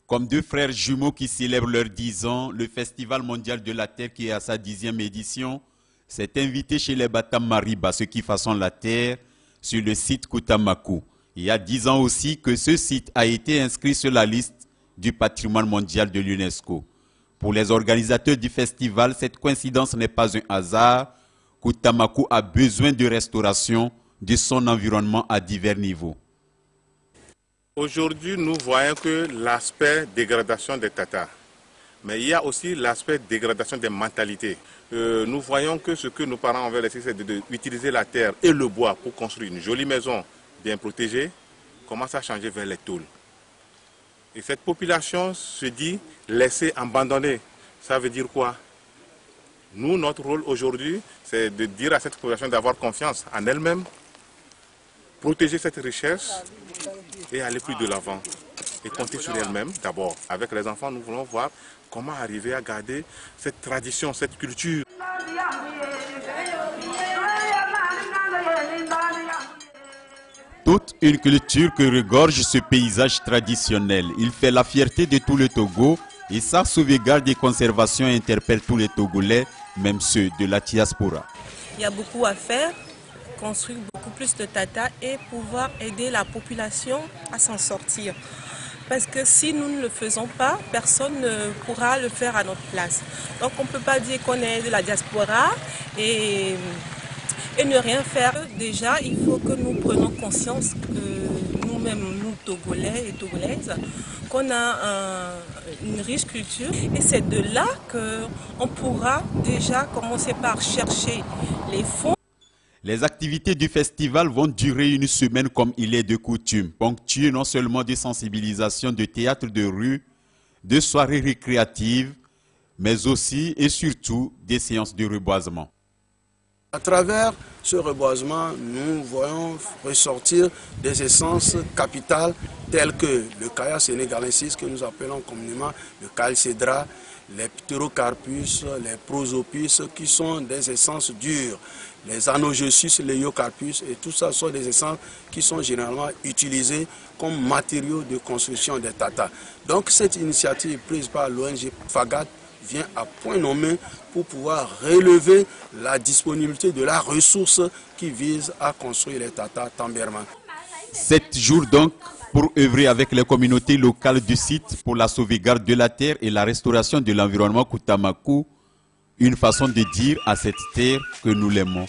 Comme deux frères jumeaux qui célèbrent leurs 10 ans, le Festival mondial de la Terre qui est à sa 10e édition s'est invité chez les Batam Mariba, ceux qui façonnent la terre, sur le site Koutamakou. Il y a 10 ans aussi que ce site a été inscrit sur la liste du patrimoine mondial de l'UNESCO. Pour les organisateurs du festival, cette coïncidence n'est pas un hasard. Koutamakou a besoin de restauration de son environnement à divers niveaux. Aujourd'hui, nous voyons que l'aspect dégradation des tatas, mais il y a aussi l'aspect dégradation des mentalités. Nous voyons que ce que nos parents ont laissé, c'est d'utiliser la terre et le bois pour construire une jolie maison bien protégée, commence à changer vers les tôles. Et cette population se dit laissée abandonnée. Ça veut dire quoi? Nous, notre rôle aujourd'hui, c'est de dire à cette population d'avoir confiance en elle-même, protéger cette richesse et aller plus de l'avant. Et compter sur elle-même d'abord. Avec les enfants, nous voulons voir comment arriver à garder cette tradition, cette culture. Toute une culture que regorge ce paysage traditionnel. Il fait la fierté de tout le Togo et sa sauvegarde et conservation interpelle tous les Togolais, même ceux de la diaspora. Il y a beaucoup à faire, construire beaucoup plus de tatas et pouvoir aider la population à s'en sortir. Parce que si nous ne le faisons pas, personne ne pourra le faire à notre place. Donc on ne peut pas dire qu'on est de la diaspora et ne rien faire. Déjà, il faut que nous prenions conscience que nous-mêmes, nous Togolais et Togolaises, qu'on a une riche culture. Et c'est de là qu'on pourra déjà commencer par chercher les fonds. Les activités du festival vont durer une semaine comme il est de coutume, ponctuées non seulement de sensibilisation, de théâtre de rue, de soirées récréatives, mais aussi et surtout des séances de reboisement. À travers ce reboisement, nous voyons ressortir des essences capitales telles que le Kaya sénégalensis que nous appelons communément le Calcédra, les Pterocarpus, les Prosopis qui sont des essences dures, les Anogesus, les Iocarpus et tout ça sont des essences qui sont généralement utilisées comme matériaux de construction des tatas. Donc cette initiative prise par l'ONG FAGAT vient à point nommé pour pouvoir relever la disponibilité de la ressource qui vise à construire les tatas Tamberman. 7 jours donc pour œuvrer avec les communautés locales du site pour la sauvegarde de la terre et la restauration de l'environnement Koutamakou, une façon de dire à cette terre que nous l'aimons.